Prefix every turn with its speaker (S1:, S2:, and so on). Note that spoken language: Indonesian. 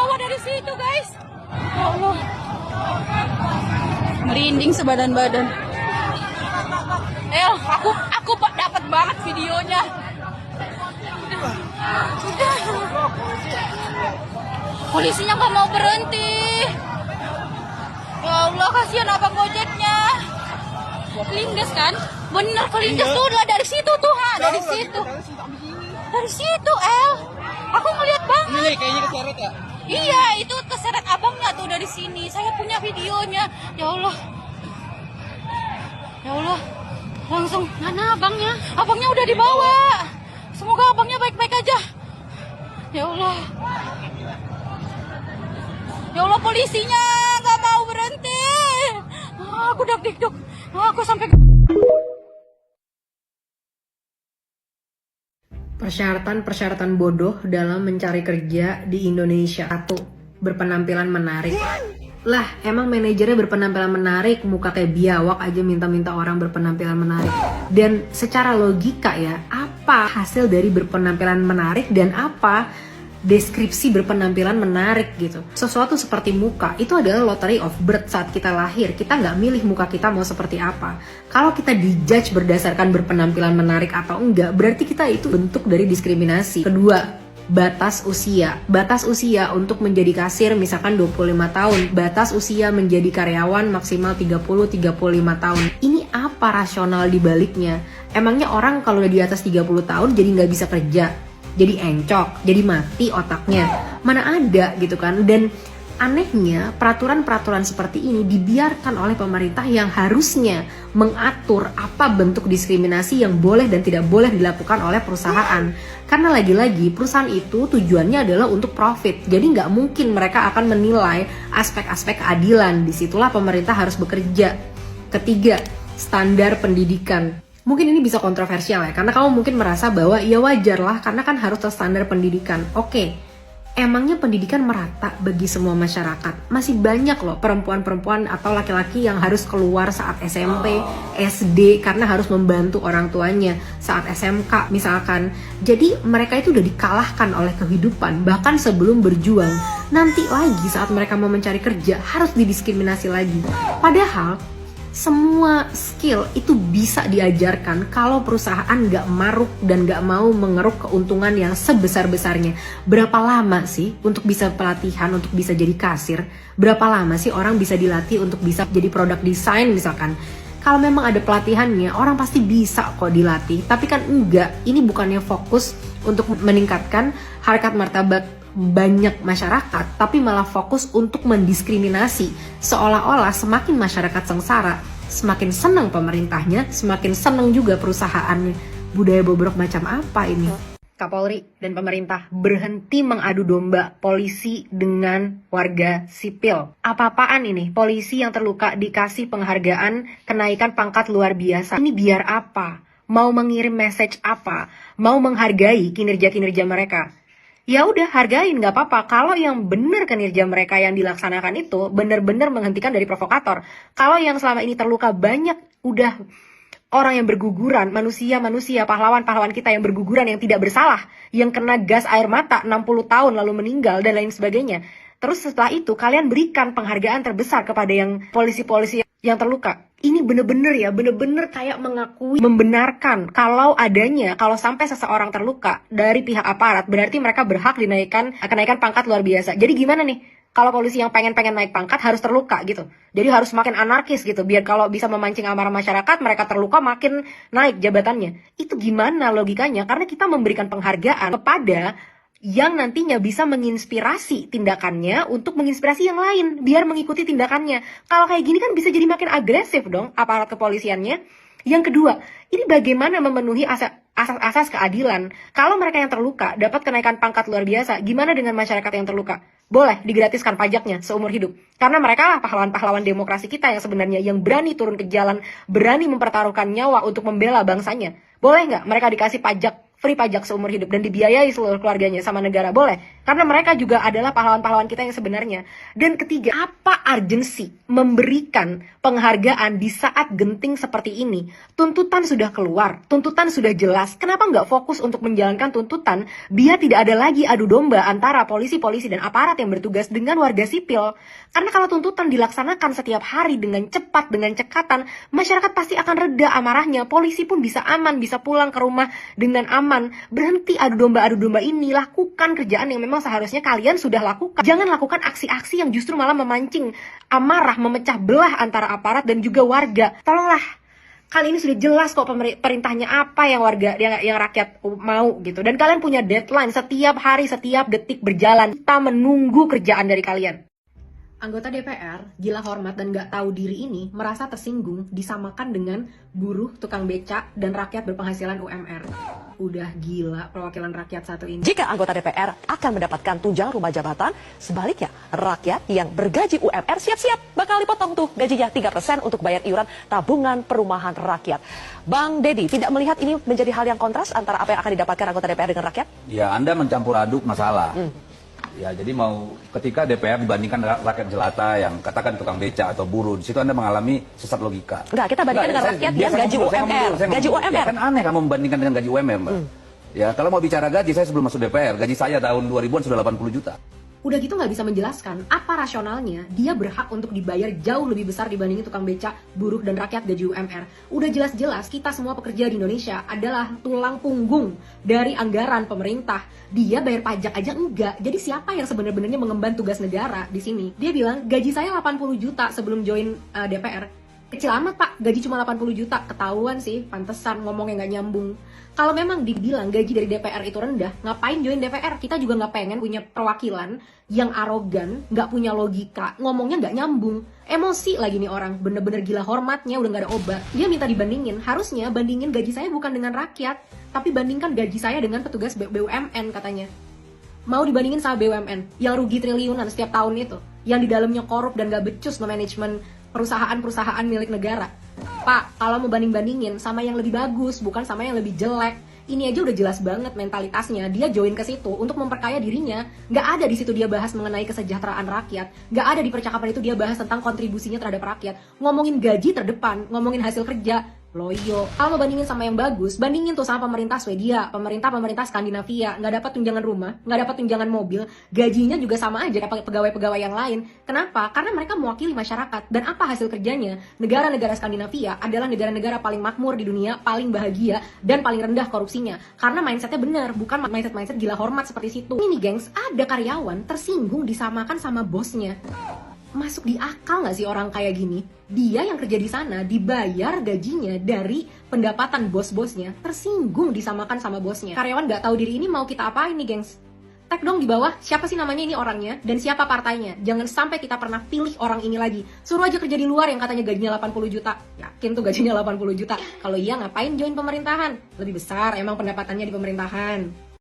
S1: dibawa dari situ, guys. Ya Allah. Merinding sebadan-badan. Aku dapat banget videonya. Polisinya nggak mau berhenti. Ya Allah, kasihan abang gojeknya. Kelindes kan? Bener kelindes tuh lah dari situ tuh, dari situ. Dari situ, El. Aku ngeliat banget.
S2: Ini kayaknya keseret ya?
S1: Iya, itu keseret abangnya tuh dari sini. Saya punya videonya. Ya Allah. Ya Allah. Langsung, mana abangnya? Abangnya udah dibawa. Semoga abangnya baik-baik aja. Ya Allah. Ya Allah, polisinya gak mau berhenti. Aku deg-deg. Aku sampai...
S3: Persyaratan-persyaratan bodoh dalam mencari kerja di Indonesia. 1. Berpenampilan menarik. Lah, emang manajernya berpenampilan menarik, muka kayak biawak aja minta-minta orang berpenampilan menarik. Dan secara logika ya, apa hasil dari berpenampilan menarik dan apa deskripsi berpenampilan menarik gitu. Sesuatu seperti muka, itu adalah lottery of birth saat kita lahir. Kita nggak milih muka kita mau seperti apa. Kalau kita dijudge berdasarkan berpenampilan menarik atau enggak, berarti kita itu bentuk dari diskriminasi. Kedua, batas usia. Batas usia untuk menjadi kasir misalkan 25 tahun. Batas usia menjadi karyawan maksimal 30-35 tahun. Ini apa rasional dibaliknya? Emangnya orang kalau udah di atas 30 tahun jadi nggak bisa kerja? Jadi encok, jadi mati otaknya. Mana ada gitu kan. Dan anehnya peraturan-peraturan seperti ini dibiarkan oleh pemerintah yang harusnya mengatur apa bentuk diskriminasi yang boleh dan tidak boleh dilakukan oleh perusahaan. Karena lagi-lagi perusahaan itu tujuannya adalah untuk profit. Jadi nggak mungkin mereka akan menilai aspek-aspek keadilan. Disitulah pemerintah harus bekerja. Ketiga, standar pendidikan. Mungkin ini bisa kontroversial ya, karena kamu mungkin merasa bahwa ya wajar lah, karena kan harus standar pendidikan. Oke, emangnya pendidikan merata bagi semua masyarakat? Masih banyak loh perempuan-perempuan atau laki-laki yang harus keluar saat SMP, SD, karena harus membantu orang tuanya saat SMK misalkan. Jadi mereka itu udah dikalahkan oleh kehidupan, bahkan sebelum berjuang. Nanti lagi saat mereka mau mencari kerja, harus didiskriminasi lagi. Padahal semua skill itu bisa diajarkan kalau perusahaan nggak maruk dan nggak mau mengeruk keuntungan yang sebesar-besarnya. Berapa lama sih untuk bisa pelatihan, untuk bisa jadi kasir? Berapa lama sih orang bisa dilatih untuk bisa jadi product design misalkan? Kalau memang ada pelatihannya, orang pasti bisa kok dilatih. Tapi kan enggak, ini bukannya fokus untuk meningkatkan harkat martabat banyak masyarakat, tapi malah fokus untuk mendiskriminasi. Seolah-olah semakin masyarakat sengsara, semakin senang pemerintahnya, semakin senang juga perusahaannya. Budaya bobrok macam apa ini? Kapolri dan pemerintah berhenti mengadu domba polisi dengan warga sipil. Apa-apaan ini? Polisi yang terluka dikasih penghargaan kenaikan pangkat luar biasa. Ini biar apa? Mau mengirim message apa? Mau menghargai kinerja-kinerja mereka? Ya udah, hargain, nggak apa-apa. Kalau yang benar kinerja mereka yang dilaksanakan itu benar-benar menghentikan dari provokator. Kalau yang selama ini terluka banyak, udah orang yang berguguran, manusia-manusia, pahlawan-pahlawan kita yang berguguran, yang tidak bersalah, yang kena gas air mata 60 tahun lalu meninggal dan lain sebagainya. Terus setelah itu kalian berikan penghargaan terbesar kepada yang polisi-polisi yang terluka. Ini bener-bener kayak mengakui, membenarkan kalau sampai seseorang terluka dari pihak aparat, berarti mereka berhak kenaikan pangkat luar biasa. Jadi gimana nih? Kalau polisi yang pengen naik pangkat harus terluka gitu. Jadi harus makin anarkis gitu, biar kalau bisa memancing amarah masyarakat, mereka terluka makin naik jabatannya. Itu gimana logikanya? Karena kita memberikan penghargaan kepada yang nantinya bisa menginspirasi tindakannya untuk menginspirasi yang lain biar mengikuti tindakannya. Kalau kayak gini kan bisa jadi makin agresif dong aparat kepolisiannya. Yang kedua, ini bagaimana memenuhi asas keadilan. Kalau mereka yang terluka dapat kenaikan pangkat luar biasa, gimana dengan masyarakat yang terluka? Boleh digratiskan pajaknya seumur hidup. Karena mereka lah pahlawan-pahlawan demokrasi kita yang sebenarnya yang berani turun ke jalan, berani mempertaruhkan nyawa untuk membela bangsanya. Boleh nggak mereka dikasih pajak free pajak seumur hidup dan dibiayai seluruh keluarganya sama negara? Boleh, karena mereka juga adalah pahlawan-pahlawan kita yang sebenarnya. Dan ketiga, apa urgensi memberikan penghargaan di saat genting seperti ini? Tuntutan sudah keluar, tuntutan sudah jelas, kenapa nggak fokus untuk menjalankan tuntutan biar tidak ada lagi adu domba antara polisi-polisi dan aparat yang bertugas dengan warga sipil? Karena kalau tuntutan dilaksanakan setiap hari dengan cepat, dengan cekatan, masyarakat pasti akan reda amarahnya, polisi pun bisa aman, bisa pulang ke rumah dengan aman. Berhenti adu domba ini, lakukan kerjaan yang memang seharusnya kalian sudah lakukan. Jangan lakukan aksi-aksi yang justru malah memancing amarah, memecah belah antara aparat dan juga warga. Tolonglah, kali ini sudah jelas kok perintahnya apa yang warga, yang rakyat mau gitu. Dan kalian punya deadline, setiap hari, setiap detik berjalan. Kita menunggu kerjaan dari kalian. Anggota DPR, gila hormat dan gak tahu diri ini merasa tersinggung disamakan dengan buruh, tukang becak, dan rakyat berpenghasilan UMR. Udah gila perwakilan rakyat satu ini.
S2: Jika anggota DPR akan mendapatkan tunjangan rumah jabatan, sebaliknya rakyat yang bergaji UMR siap-siap bakal dipotong tuh gajinya 3% untuk bayar iuran tabungan perumahan rakyat. Bang Deddy, tidak melihat ini menjadi hal yang kontras antara apa yang akan didapatkan anggota DPR dengan rakyat?
S4: Ya, Anda mencampur aduk masalah. Ya, jadi mau ketika DPR dibandingkan rakyat jelata yang katakan tukang beca atau buruh, di situ Anda mengalami sesat logika.
S2: Enggak, kita bandingkan dengan rakyat yang gaji UMR. Gaji UMR.
S4: Ya, kan aneh kamu membandingkan dengan gaji UMR, Mbak. Ya, kalau mau bicara gaji, saya sebelum masuk DPR, gaji saya tahun 2000-an sudah 80 juta.
S3: Udah gitu nggak bisa menjelaskan apa rasionalnya dia berhak untuk dibayar jauh lebih besar dibandingin tukang beca, buruh, dan rakyat gaji UMR. Udah jelas-jelas kita semua pekerja di Indonesia adalah tulang punggung dari anggaran pemerintah. Dia bayar pajak aja enggak. Jadi siapa yang sebenarnya mengemban tugas negara di sini? Dia bilang gaji saya 80 juta sebelum join DPR. Kecil amat pak, gaji cuma 80 juta. Ketahuan sih, pantesan ngomongnya nggak nyambung. Kalau memang dibilang gaji dari DPR itu rendah, ngapain join DPR? Kita juga nggak pengen punya perwakilan yang arogan, nggak punya logika, ngomongnya nggak nyambung. Emosi lagi nih orang, bener-bener gila hormatnya, udah nggak ada obat. Dia minta dibandingin, harusnya bandingin gaji saya bukan dengan rakyat, tapi bandingkan gaji saya dengan petugas BUMN katanya. Mau dibandingin sama BUMN, yang rugi triliunan setiap tahun itu, yang di dalamnya korup dan gak becus manajemen perusahaan-perusahaan milik negara. Pak, kalau mau banding-bandingin sama yang lebih bagus, bukan sama yang lebih jelek. Ini aja udah jelas banget mentalitasnya. Dia join ke situ untuk memperkaya dirinya. Nggak ada di situ dia bahas mengenai kesejahteraan rakyat. Nggak ada di percakapan itu dia bahas tentang kontribusinya terhadap rakyat. Ngomongin gaji terdepan, ngomongin hasil kerja. Loyo, kalau mau bandingin sama yang bagus, bandingin tuh sama pemerintah Swedia, pemerintah Skandinavia, nggak dapat tunjangan rumah, nggak dapat tunjangan mobil, gajinya juga sama aja kayak pegawai-pegawai yang lain. Kenapa? Karena mereka mewakili masyarakat. Dan apa hasil kerjanya? Negara-negara Skandinavia adalah negara-negara paling makmur di dunia, paling bahagia, dan paling rendah korupsinya. Karena mindsetnya benar, bukan mindset gila hormat seperti situ. Ini nih gengs, ada karyawan tersinggung disamakan sama bosnya. Masuk di akal nggak sih orang kayak gini? Dia yang kerja di sana dibayar gajinya dari pendapatan bos-bosnya, tersinggung disamakan sama bosnya. Karyawan nggak tahu diri ini mau kita apain nih gengs? Tag dong di bawah siapa sih namanya ini orangnya dan siapa partainya. Jangan sampai kita pernah pilih orang ini lagi. Suruh aja kerja di luar yang katanya gajinya 80 juta. Yakin tuh gajinya 80 juta. Kalau iya ngapain join pemerintahan? Lebih besar emang pendapatannya di pemerintahan.